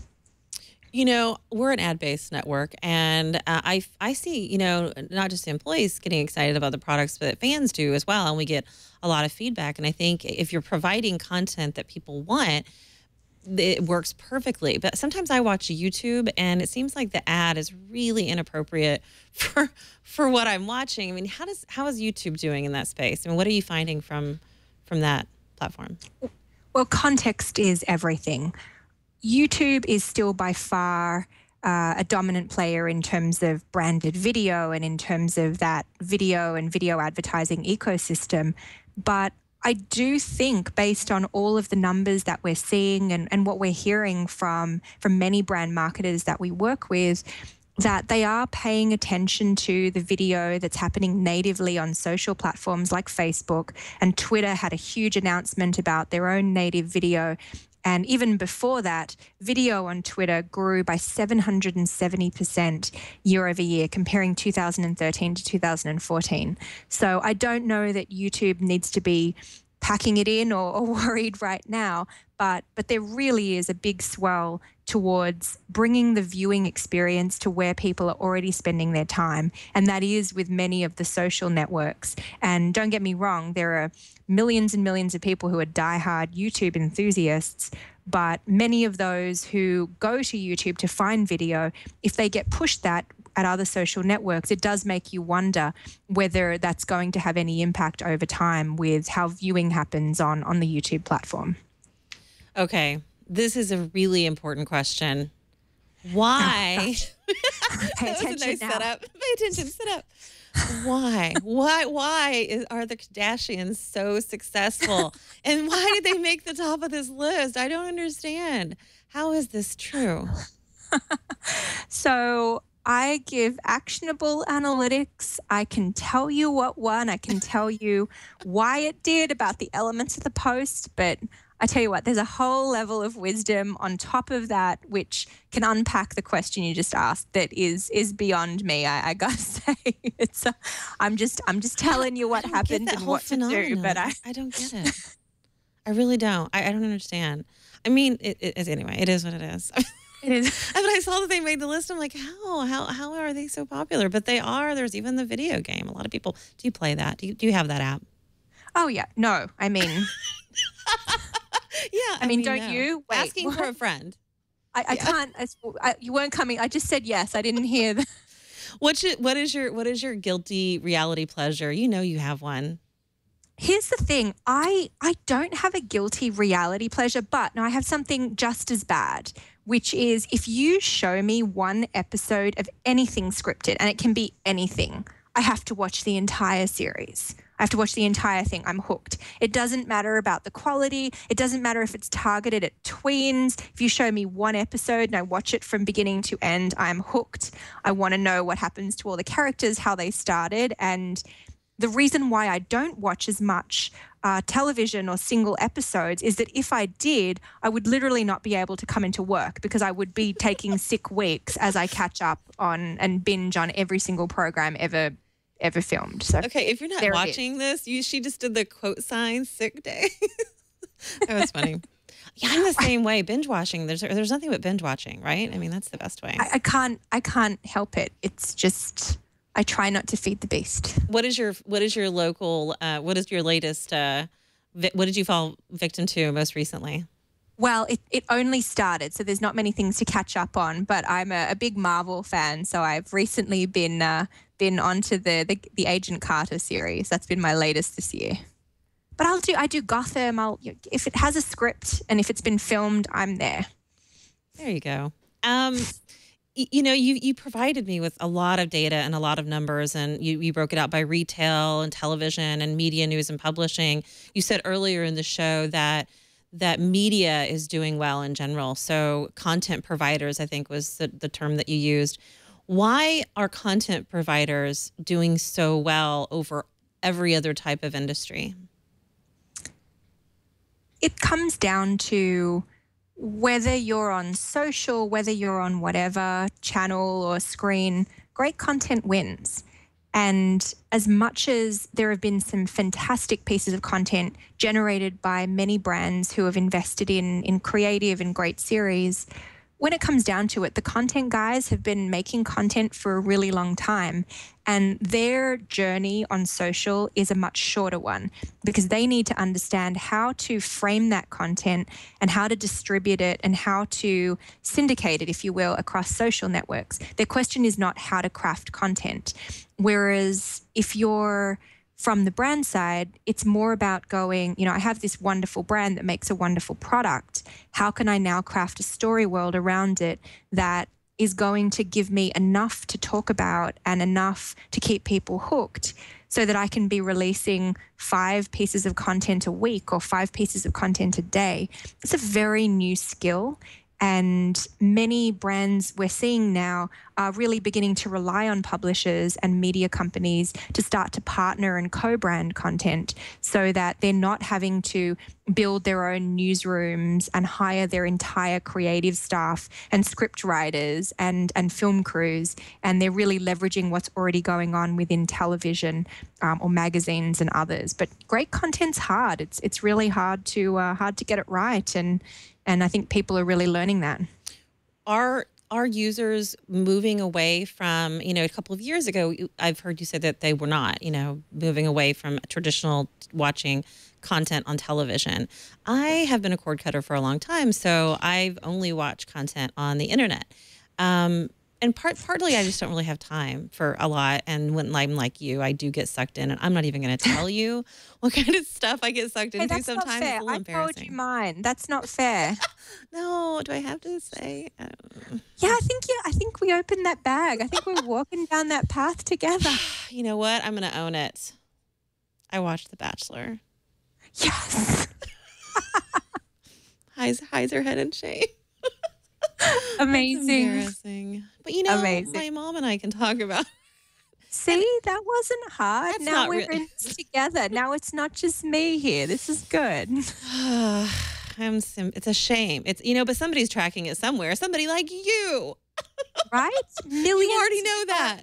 You know, we're an ad-based network, and I see, you know, not just the employees getting excited about the products, but fans do as well, and we get a lot of feedback. And I think if you're providing content that people want, it works perfectly. But sometimes I watch YouTube, and it seems like the ad is really inappropriate for what I'm watching. I mean, how is YouTube doing in that space? I mean, what are you finding from that platform? Well, context is everything. YouTube is still by far a dominant player in terms of branded video and in terms of that video and video advertising ecosystem. But I do think, based on all of the numbers that we're seeing and what we're hearing from many brand marketers that we work with, that they are paying attention to the video that's happening natively on social platforms like Facebook. And Twitter had a huge announcement about their own native video. And even before that, video on Twitter grew by 770% year over year, comparing 2013 to 2014. So I don't know that YouTube needs to be packing it in or worried right now, but there really is a big swell towards bringing the viewing experience to where people are already spending their time, and that is with many of the social networks. And don't get me wrong, there are millions and millions of people who are diehard YouTube enthusiasts, but many of those who go to YouTube to find video, if they get pushed that at other social networks, it does make you wonder whether that's going to have any impact over time with how viewing happens on the YouTube platform. Okay. This is a really important question. Why? Pay That was a attention nice now. setup. Pay attention. Sit up. Why? Are the Kardashians so successful? And why did they make the top of this list? I don't understand. How is this true? So I give actionable analytics. I can tell you what won. I can tell you why it did, about the elements of the post. But I tell you what, there's a whole level of wisdom on top of that, which can unpack the question you just asked. That is beyond me. I gotta say, I'm just telling you what happened and what to do. But I don't get it. I really don't. I don't understand. I mean, anyway, it is what it is. It is. But I saw that they made the list. I'm like, how are they so popular? But they are. There's even the video game. A lot of people. Do you play that? Do you have that app? Oh yeah. No, I mean. Yeah. I mean, no. don't you? Wait, Asking what? for a friend. I can't. You weren't coming. I just said yes. I didn't hear that. What is your guilty reality pleasure? You know you have one. Here's the thing. I don't have a guilty reality pleasure, but no, I have something just as bad, which is if you show me one episode of anything scripted, and it can be anything, I have to watch the entire series. I have to watch the entire thing. I'm hooked. It doesn't matter about the quality. It doesn't matter if it's targeted at tweens. If you show me one episode and I watch it from beginning to end, I'm hooked. I want to know what happens to all the characters, how they started. And the reason why I don't watch as much television or single episodes is that if I did, I would literally not be able to come into work because I would be taking sick weeks as I catch up on and binge on every single program ever filmed. So okay, if you're not watching this, she just did the quote sign sick day. That was funny. Yeah, I'm the same way. Binge watching. There's nothing but binge watching, right? I mean, that's the best way. I can't help it. It's just I try not to feed the beast. What is your local? What is your latest? What did you fall victim to most recently? Well, it only started, so there's not many things to catch up on. But I'm a big Marvel fan, so I've recently been onto the Agent Carter series. That's been my latest this year. But I do Gotham. If it has a script and if it's been filmed, I'm there. There you go. You provided me with a lot of data and a lot of numbers, and you broke it out by retail and television and media, news and publishing. You said earlier in the show that media is doing well in general. So content providers, I think, was the term that you used. Why are content providers doing so well over every other type of industry? It comes down to whether you're on social, whether you're on whatever channel or screen, great content wins. And as much as there have been some fantastic pieces of content generated by many brands who have invested in creative and great series, when it comes down to it, the content guys have been making content for a really long time, and their journey on social is a much shorter one because they need to understand how to frame that content and how to distribute it and how to syndicate it, if you will, across social networks. Their question is not how to craft content. Whereas if you're from the brand side, it's more about going, I have this wonderful brand that makes a wonderful product. How can I now craft a story world around it that is going to give me enough to talk about and enough to keep people hooked so that I can be releasing 5 pieces of content a week or 5 pieces of content a day? It's a very new skill. And many brands we're seeing now are really beginning to rely on publishers and media companies to start to partner and co-brand content so that they're not having to build their own newsrooms and hire their entire creative staff and script writers and film crews. And they're really leveraging what's already going on within television or magazines and others. But great content's hard. It's really hard to get it right. And I think people are really learning that. Are users moving away from, a couple of years ago, I've heard you say that they were not, moving away from traditional watching content on television. I have been a cord cutter for a long time, so I've only watched content on the internet. and partly I just don't really have time for a lot. And when I'm like you, I do get sucked in, and I'm not even going to tell you what kind of stuff I get sucked into. That's Sometimes not fair. it's a little I embarrassing. told you mine. That's not fair. No, do I have to say? Yeah, I think we opened that bag. I think we're walking down that path together. You know what? I'm going to own it. I watched The Bachelor. Yes. Hides her head in shame. Amazing. Embarrassing. But you know, Amazing. my mom and I can talk about. See, that wasn't hard. That's Now not we're in this together. Now it's not just me here. This is good. It's a shame. It's but somebody's tracking it somewhere. Somebody like you, Right? Millions. You already know that.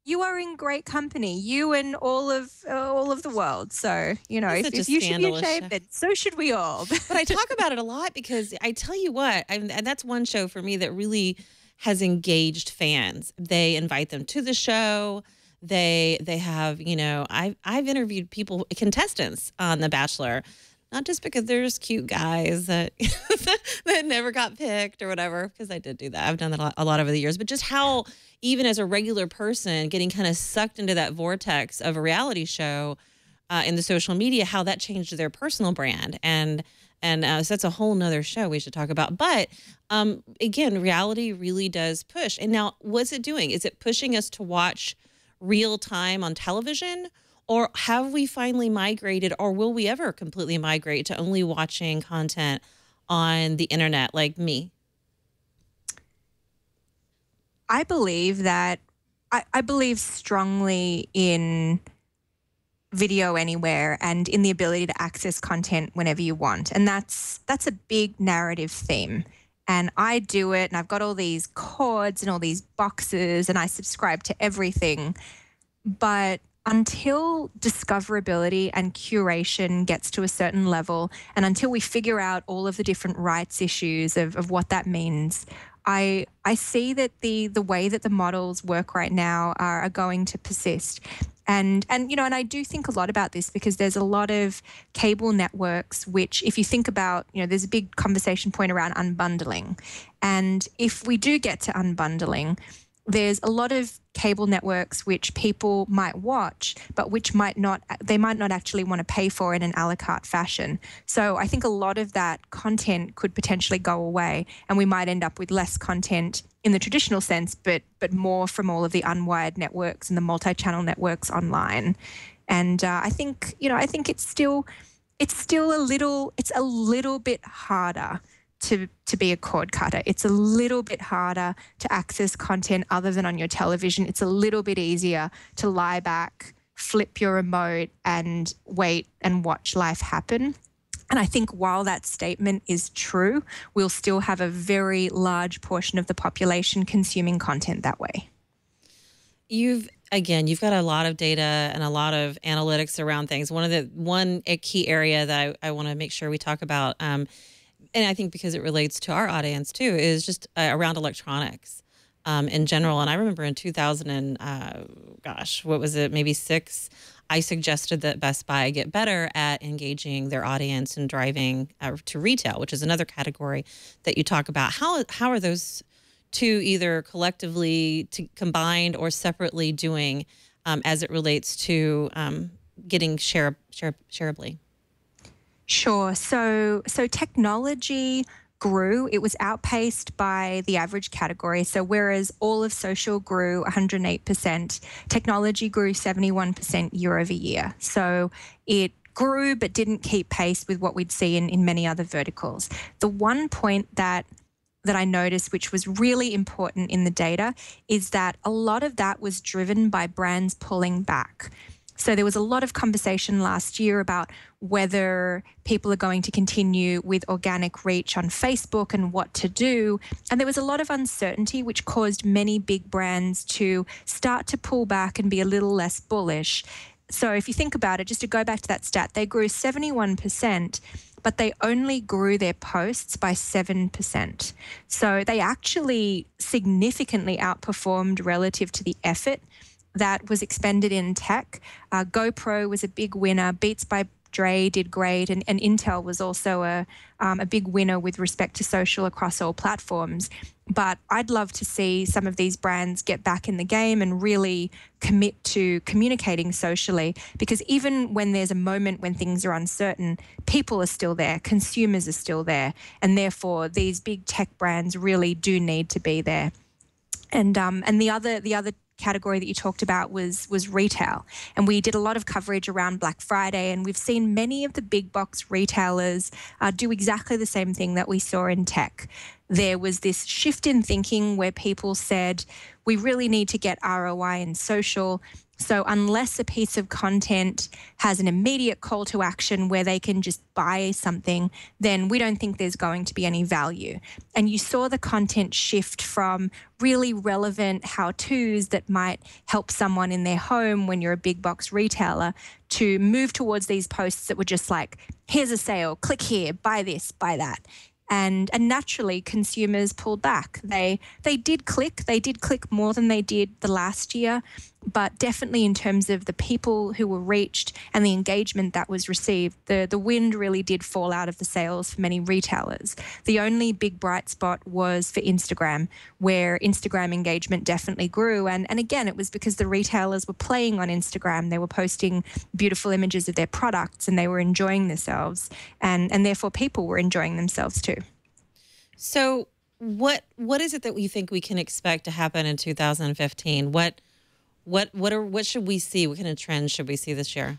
You are in great company. You and all of the world. So if you should be ashamed, then so should we all. But I talk about it a lot because I tell you what, and that's one show for me that really has engaged fans. They invite them to the show. They have I've interviewed contestants on The Bachelor, not just because they're just cute guys that that never got picked or whatever, because I did do that. I've done that a lot over the years, but just how even as a regular person getting kind of sucked into that vortex of a reality show in the social media, how that changed their personal brand. And so that's a whole nother show we should talk about. But again, reality really does push. And now what's it doing? Is it pushing us to watch real time on television? Or have we finally migrated, or will we ever completely migrate to only watching content on the internet like me? I believe that I believe strongly in video anywhere and in the ability to access content whenever you want. And that's a big narrative theme. And I do it, and I've got all these cords and all these boxes, and I subscribe to everything. But until discoverability and curation gets to a certain level, and until we figure out all of the different rights issues of what that means, I see that the way that the models work right now are going to persist. And I do think a lot about this because there's a lot of cable networks which, if you think about, there's a big conversation point around unbundling. And if we do get to unbundling, there's a lot of cable networks which people might watch, but which might not actually want to pay for in an a la carte fashion. So I think a lot of that content could potentially go away, and we might end up with less content in the traditional sense, but more from all of the unwired networks and the multi-channel networks online. And I think it's still a little bit harder to be a cord cutter. It's a little bit harder to access content other than on your television. It's a little bit easier to lie back, flip your remote, and wait and watch life happen. And I think while that statement is true, we'll still have a very large portion of the population consuming content that way. You've got a lot of data and a lot of analytics around things. One key area that I want to make sure we talk about, and I think because it relates to our audience too, is just around electronics in general. And I remember in 2000 maybe 6, I suggested that Best Buy get better at engaging their audience and driving to retail, which is another category that you talk about. How are those two either collectively combined or separately doing as it relates to getting shareably? Sure. So technology grew. It was outpaced by the average category. So whereas all of social grew 108%, technology grew 71% year over year. So it grew but didn't keep pace with what we'd see in many other verticals. The one point that I noticed, which was really important in the data, is that a lot of that was driven by brands pulling back. So there was a lot of conversation last year about whether people are going to continue with organic reach on Facebook and what to do. And there was a lot of uncertainty, which caused many big brands to start to pull back and be a little less bullish. So if you think about it, just to go back to that stat, they grew 71%, but they only grew their posts by 7%. So they actually significantly outperformed relative to the effort that was expended in tech. GoPro was a big winner. Beats by Dre did great, and Intel was also a big winner with respect to social across all platforms. But I'd love to see some of these brands get back in the game and really commit to communicating socially, because even when there's a moment when things are uncertain, people are still there, consumers are still there, and therefore these big tech brands really do need to be there. And the other category that you talked about was retail, and we did a lot of coverage around Black Friday, and we've seen many of the big box retailers do exactly the same thing that we saw in tech. There was this shift in thinking where people said, we really need to get ROI in social. So unless a piece of content has an immediate call to action where they can just buy something, then we don't think there's going to be any value. And you saw the content shift from really relevant how-tos that might help someone in their home when you're a big box retailer to move towards these posts that were just like, here's a sale, click here, buy this, buy that. And naturally, consumers pulled back. They did click more than they did the last year, but definitely in terms of the people who were reached and the engagement that was received, the wind really did fall out of the sails for many retailers. The only big bright spot was for Instagram, where Instagram engagement definitely grew. And again, it was because the retailers were playing on Instagram. They were posting beautiful images of their products and they were enjoying themselves. And therefore, people were enjoying themselves too. So what is it that we think we can expect to happen in 2015? What should we see? What kind of trends should we see this year?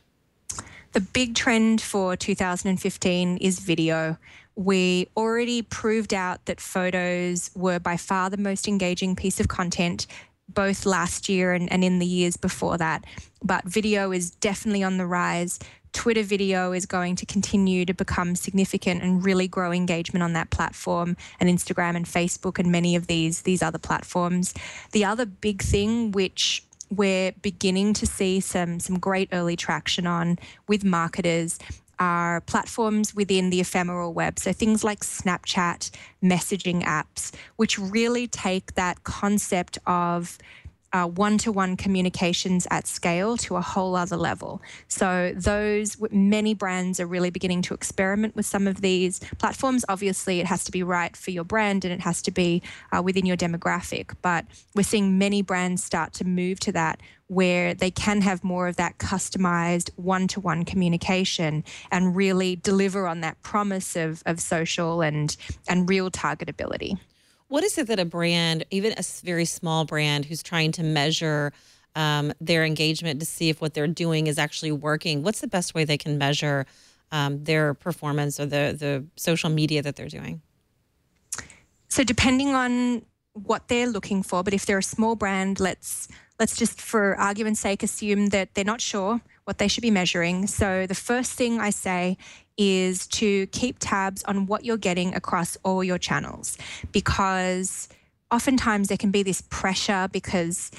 The big trend for 2015 is video. We already proved out that photos were by far the most engaging piece of content, both last year and in the years before that. But video is definitely on the rise. Twitter video is going to continue to become significant and really grow engagement on that platform, and Instagram and Facebook and many of these other platforms. The other big thing which we're beginning to see some great early traction on with marketers are platforms within the ephemeral web. So things like Snapchat, messaging apps, which really take that concept of one-to-one communications at scale to a whole other level. So many brands are really beginning to experiment with some of these platforms. Obviously, it has to be right for your brand and it has to be within your demographic. But we're seeing many brands start to move to that, where they can have more of that customized one-to-one communication and really deliver on that promise of social and real targetability. What is it that a brand, even a very small brand who's trying to measure their engagement to see if what they're doing is actually working, what's the best way they can measure their performance or the social media that they're doing? So depending on what they're looking for, but if they're a small brand, let's just for argument's sake assume that they're not sure what they should be measuring. So the first thing I say is to keep tabs on what you're getting across all your channels, because oftentimes there can be this pressure because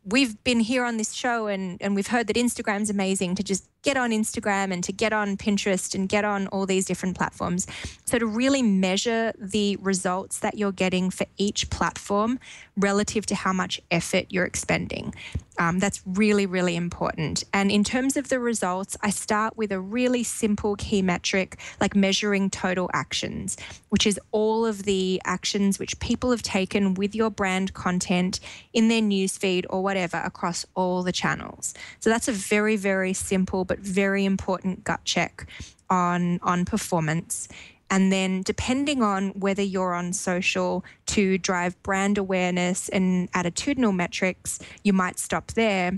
we've been here on this show and we've heard that Instagram's amazing, to just get on Instagram and to get on Pinterest and get on all these different platforms. So to really measure the results that you're getting for each platform relative to how much effort you're expending. That's really, really important. And in terms of the results, I start with a really simple key metric like measuring total actions, which is all of the actions which people have taken with your brand content in their newsfeed or whatever across all the channels. So that's a very, very simple but very important gut check on performance. And then depending on whether you're on social to drive brand awareness and attitudinal metrics, you might stop there.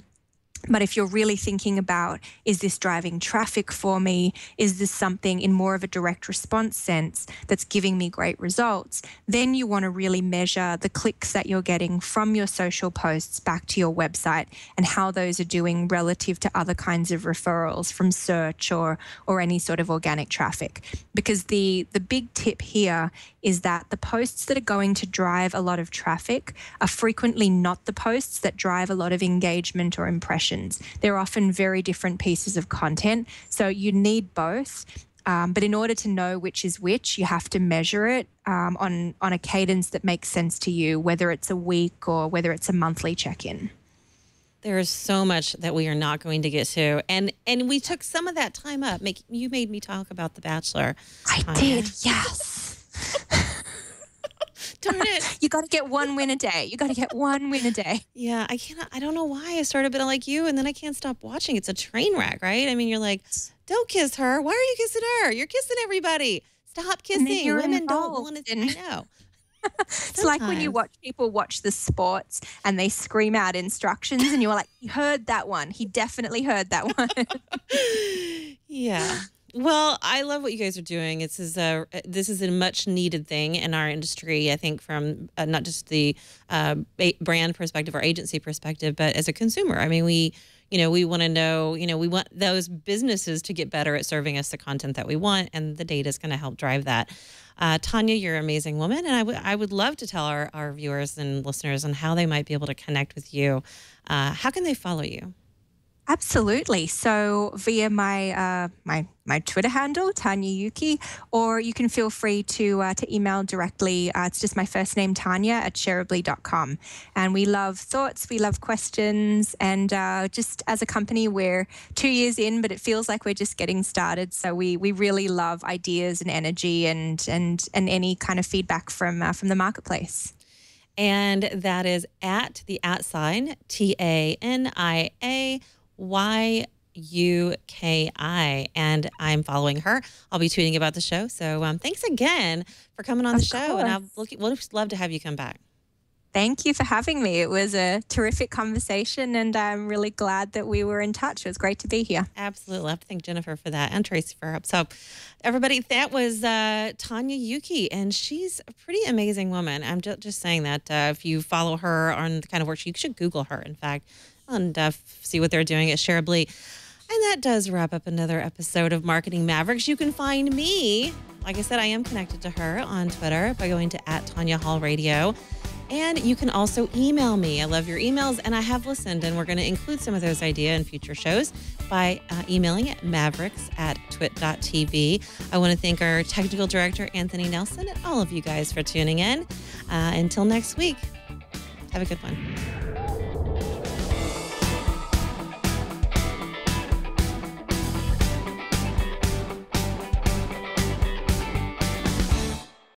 But if you're really thinking about, is this driving traffic for me? Is this something in more of a direct response sense that's giving me great results? Then you want to really measure the clicks that you're getting from your social posts back to your website and how those are doing relative to other kinds of referrals from search or any sort of organic traffic. Because the big tip here is that the posts that are going to drive a lot of traffic are frequently not the posts that drive a lot of engagement or impressions. They're often very different pieces of content. So you need both. But in order to know which is which, you have to measure it on a cadence that makes sense to you, whether it's a week or whether it's a monthly check-in. There is so much that we are not going to get to, and we took some of that time up. You made me talk about The Bachelor. I Tanya. did, yes. Darn it! You got to get one win a day. You got to get one win a day. Yeah, I cannot. I don't know why I started, but I like you, and then I can't stop watching. It's a train wreck, right? I mean, you're like, don't kiss her. Why are you kissing her? You're kissing everybody. Stop kissing. Women don't want to. I know. It's like when you watch people watch the sports and they scream out instructions and you're like, he heard that one. He definitely heard that one. Yeah. Well, I love what you guys are doing. This is a much needed thing in our industry. I think from not just the brand perspective or agency perspective, but as a consumer. I mean, we want to know, we want those businesses to get better at serving us the content that we want, and the data is going to help drive that. Tanya, you're an amazing woman, and I would love to tell our viewers and listeners on how they might be able to connect with you. How can they follow you? Absolutely. So via my my Twitter handle, Tanya Yuki, or you can feel free to email directly. It's just my first name, Tanya, at shareably.com. And we love thoughts, we love questions, and just as a company, we're 2 years in, but it feels like we're just getting started. So we really love ideas and energy and any kind of feedback from the marketplace. And that is at the @ TaniaYuki, and I'm following her. I'll be tweeting about the show. So thanks again for coming on the show, and we'll just love to have you come back. Thank you for having me. It was a terrific conversation, and I'm really glad that we were in touch. It was great to be here. Absolutely. I have to thank Jennifer for that and Tracy for her. So, everybody, that was Tanya Yuki, and she's a pretty amazing woman. I'm just saying that if you follow her on the kind of work, you should Google her, in fact, and see what they're doing at Shareably. And that does wrap up another episode of Marketing Mavericks. You can find me, like I said, I am connected to her on Twitter by going to @TanyaHallRadio. And you can also email me. I love your emails, and I have listened, and we're going to include some of those ideas in future shows by emailing at mavericks@twit.tv. I want to thank our technical director, Anthony Nelson, and all of you guys for tuning in. Until next week, have a good one.